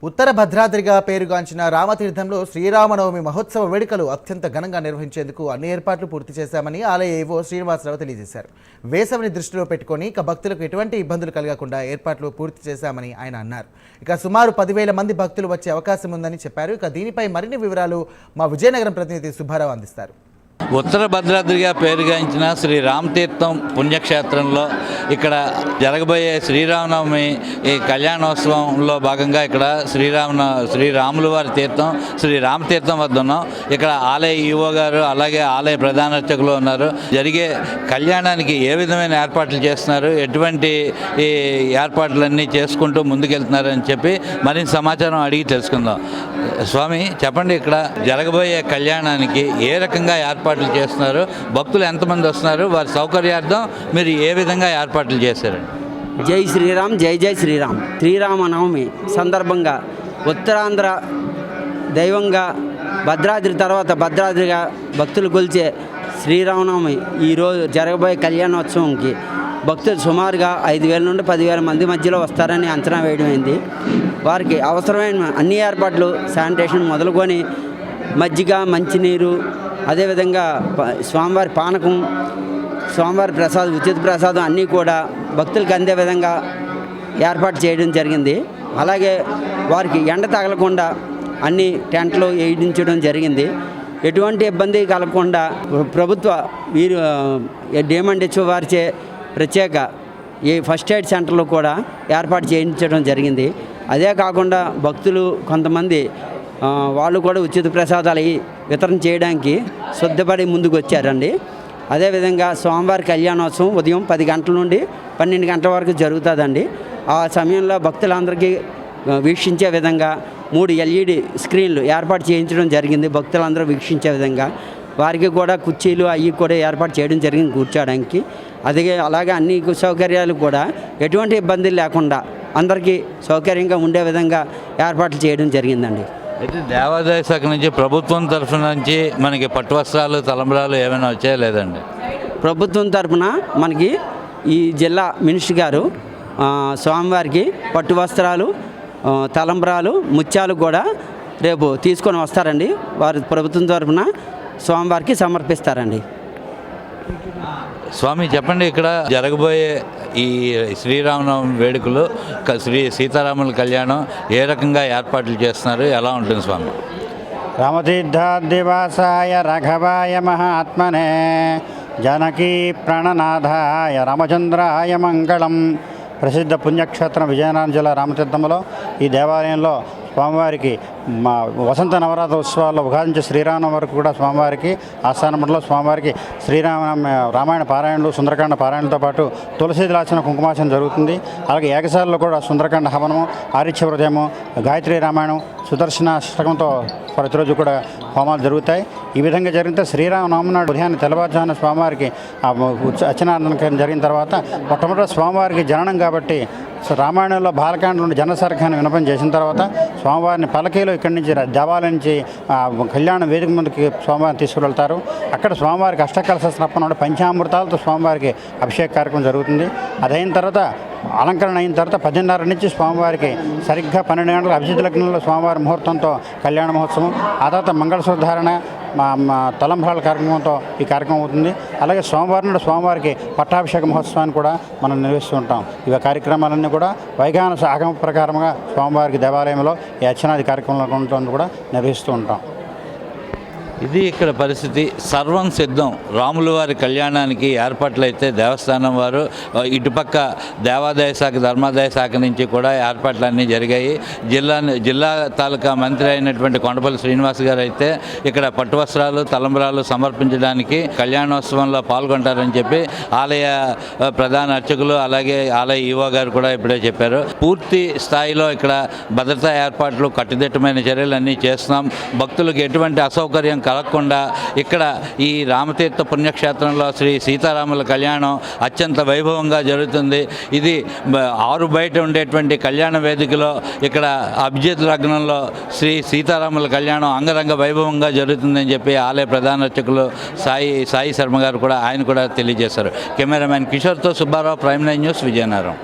ఉత్తర భద్రాద్రిగా పేరుగాంచిన రామతీర్థంలో శ్రీరామనవమి మహోత్సవ వేడుకలు అత్యంత ఘనంగా నిర్వహించేందుకు అన్ని ఏర్పాట్లు పూర్తి చేశామని ఆలయ ఏవో శ్రీనివాసరావు తెలియజేశారు. వేసవిని దృష్టిలో పెట్టుకొని భక్తులకు ఎటువంటి ఇబ్బందులు కలగకుండా ఏర్పాట్లు పూర్తి చేశామని ఆయన అన్నారు. సుమారు 10,000 మంది భక్తులు వచ్చే అవకాశం ఉందని చెప్పారు. దీనిపై మరిన్ని వివరాలు మా విజయనగరం ప్రతినిధి సుబ్బారావు అందిస్తారు. ఉత్తర భద్రాద్రిగా పేరుగాంచిన శ్రీ రామతీర్థం పుణ్యక్షేత్రంలో ఇక్కడ జరగబోయే శ్రీరామనవమి ఈ కళ్యాణోత్సవంలో భాగంగా ఇక్కడ శ్రీరాముల వారి తీర్థం శ్రీ రామతీర్థం వద్ద ఉన్నాం. ఇక్కడ ఆలయ ఈవో గారు అలాగే ఆలయ ప్రధాన అర్చకులు ఉన్నారు. జరిగే కళ్యాణానికి ఏ విధమైన ఏర్పాట్లు చేస్తున్నారు, ఎటువంటి ఈ ఏర్పాట్లన్నీ చేసుకుంటూ ముందుకెళ్తున్నారని చెప్పి మరింత సమాచారం అడిగి తెలుసుకుందాం. స్వామి చెప్పండి, ఇక్కడ జరగబోయే కళ్యాణానికి ఏ రకంగా ఏర్పాట్లు చేస్తున్నారు, భక్తులు ఎంతమంది వస్తున్నారు, వారి సౌకర్యార్థం మీరు ఏ విధంగా ఏర్పాట్లు చేశారు? జై శ్రీరామ్, జై జై శ్రీరామ్. శ్రీరామనవమి సందర్భంగా ఉత్తరాంధ్ర దైవంగా భద్రాద్రి తర్వాత భద్రాద్రిగా భక్తులు కొలిచే శ్రీరామనవమి ఈరోజు జరగబోయే కళ్యాణోత్సవంకి భక్తులు సుమారుగా 5,000 నుండి 10,000 మంది మధ్యలో వస్తారని అంచనా వేయడమైంది. వారికి అవసరమైన అన్ని ఏర్పాట్లు శానిటేషన్ మొదలుకొని మజ్జిగ, మంచినీరు, అదేవిధంగా స్వామివారి పానకం, స్వామివారి ప్రసాదం, ఉచిత ప్రసాదం అన్నీ కూడా భక్తులకు అందే విధంగా ఏర్పాటు చేయడం జరిగింది. అలాగే వారికి ఎండ తగలకుండా అన్ని టెంట్లు వేయించడం జరిగింది. ఎటువంటి ఇబ్బంది కలగకుండా ప్రభుత్వ DMHO వారిచే ప్రత్యేక ఈ ఫస్ట్ ఎయిడ్ సెంటర్లు కూడా ఏర్పాటు చేయించడం జరిగింది. అదే కాకుండా భక్తులు కొంతమంది వాళ్ళు కూడా ఉచిత ప్రసాదాలు వితరణ చేయడానికి సిద్ధపడి ముందుకు వచ్చారండి. అదేవిధంగా స్వామివారి కళ్యాణోత్సవం ఉదయం 10 గంటల నుండి 12 గంటల వరకు జరుగుతుందండి. ఆ సమయంలో భక్తులందరికీ వీక్షించే విధంగా 3 LED స్క్రీన్లు ఏర్పాటు చేయించడం జరిగింది. భక్తులందరూ వీక్షించే విధంగా వారికి కూడా కుర్చీలు అవి కూడా ఏర్పాటు చేయడం జరిగింది కూర్చోడానికి. అలాగే అన్ని సౌకర్యాలు కూడా ఎటువంటి ఇబ్బందులు లేకుండా అందరికీ సౌకర్యంగా ఉండే విధంగా ఏర్పాట్లు చేయడం జరిగిందండి. అయితే దేవాదాయ శాఖ నుంచి ప్రభుత్వం తరఫున నుంచి మనకి పట్టు వస్త్రాలు, తలంబ్రాలు ఏమైనా వచ్చాయా లేదండి? ప్రభుత్వం తరఫున మనకి ఈ జిల్లా మినిస్టర్ గారు స్వామివారికి పట్టు వస్త్రాలు, తలంబ్రాలు, ముత్యాలు కూడా రేపు తీసుకొని వస్తారండి. వారు ప్రభుత్వం తరఫున స్వామివారికి సమర్పిస్తారండి. స్వామి చెప్పండి, ఇక్కడ జరగబోయే ఈ శ్రీరామనవమి వేడుకలు శ్రీ సీతారాముల కళ్యాణం ఏ రకంగా ఏర్పాట్లు చేస్తున్నారు, ఎలా ఉంటుంది స్వామి? రామతీర్థాదివాసాయ రాఘవాయ మహాత్మనే జానకీ ప్రాణనాథాయ రామచంద్రాయ మంగళం. ప్రసిద్ధ పుణ్యక్షేత్రం విజయనగరం జిల్లా రామతీర్థంలో ఈ దేవాలయంలో స్వామివారికి వసంత నవరాత్రి ఉత్సవాల్లో ఉగాది నుంచి శ్రీరామనవమి వరకు కూడా స్వామివారికి ఆస్థానమంలో స్వామివారికి రామాయణ పారాయణలు, సుందరకాండ పారాయణలతో పాటు తులసీదలాచన కుంకుమార్చన జరుగుతుంది. అలాగే ఏకశాలలో కూడా సుందరకాండ హవనము, ఆరిత్య హృదయము, గాయత్రి రామాయణం, సుదర్శన అష్టకంతో ప్రతిరోజు కూడా హోమాలు జరుగుతాయి. ఈ విధంగా జరిగితే శ్రీరామనవమి నాడు ఉదయాన్నే తెల్లవారుజామున స్వామివారికి అర్చనానందనం జరిగిన తర్వాత మొట్టమొదటి స్వామివారికి జననం కాబట్టి రామాయణంలో బాలకాండ నుండి జనసర్గాన్ని వినపం చేసిన తర్వాత స్వామివారిని పలకీలో ఇక్కడి నుంచి దేవాలయం నుంచి కళ్యాణ వేదిక ముందుకి స్వామివారిని తీసుకువెళ్తారు. అక్కడ స్వామివారికి అష్టకలశ స్నాపన నుండి పంచామృతాలతో స్వామివారికి అభిషేక కార్యక్రమం జరుగుతుంది. అదైన తర్వాత అలంకరణ అయిన తర్వాత 10:30 నుంచి స్వామివారికి సరిగ్గా 12 గంటల అభిజిత్ లగ్నంలో స్వామివారి ముహూర్తంతో కళ్యాణ మహోత్సవం, ఆ తర్వాత మంగళసూత్రధారణ, తలంబ్రాల కార్యక్రమంతో ఈ కార్యక్రమం అవుతుంది. అలాగే సోమవారం నాడు స్వామివారికి పట్టాభిషేక మహోత్సవాన్ని కూడా మనం నిర్వహిస్తూ ఉంటాం. ఇవి కార్యక్రమాలన్నీ కూడా వైఖానస ఆగమ ప్రకారంగా స్వామివారికి దేవాలయంలో ఈ అర్చనాది కార్యక్రమాలు కూడా నిర్వహిస్తూ ఉంటాం. ఇది ఇక్కడ పరిస్థితి. సర్వం సిద్ధం. రాముల వారి కళ్యాణానికి ఏర్పాట్లయితే దేవస్థానం వారు, ఇటుపక్క దేవాదాయ శాఖ, ధర్మాదాయ శాఖ నుంచి కూడా ఏర్పాట్లన్నీ జరిగాయి. జిల్లా తాలూకా మంత్రి అయినటువంటి కొండపల్లి శ్రీనివాస్ గారు అయితే ఇక్కడ పట్టు వస్త్రాలు, తలంబ్రాలు సమర్పించడానికి కళ్యాణోత్సవంలో పాల్గొంటారని చెప్పి ఆలయ ప్రధాన అర్చకులు అలాగే ఆలయ ఈవో గారు కూడా ఇప్పుడే చెప్పారు. పూర్తి స్థాయిలో ఇక్కడ భద్రతా ఏర్పాట్లు, కట్టుదిట్టమైన చర్యలన్నీ చేస్తున్నాం. భక్తులకు ఎటువంటి అసౌకర్యం కలగకుండా ఇక్కడ ఈ రామతీర్థ పుణ్యక్షేత్రంలో శ్రీ సీతారాముల కళ్యాణం అత్యంత వైభవంగా జరుగుతుంది. ఇది 6 బయట ఉండేటువంటి కళ్యాణ వేదికలో ఇక్కడ అభిజిత్ లగ్నంలో శ్రీ సీతారాముల కళ్యాణం అంగరంగ వైభవంగా జరుగుతుందని చెప్పి ఆలయ ప్రధాన అర్చకులు సాయి శర్మ గారు కూడా తెలియజేశారు. కెమెరామెన్ కిషోర్తో సుబ్బారావు, ప్రైమ్9 న్యూస్, విజయనగరం.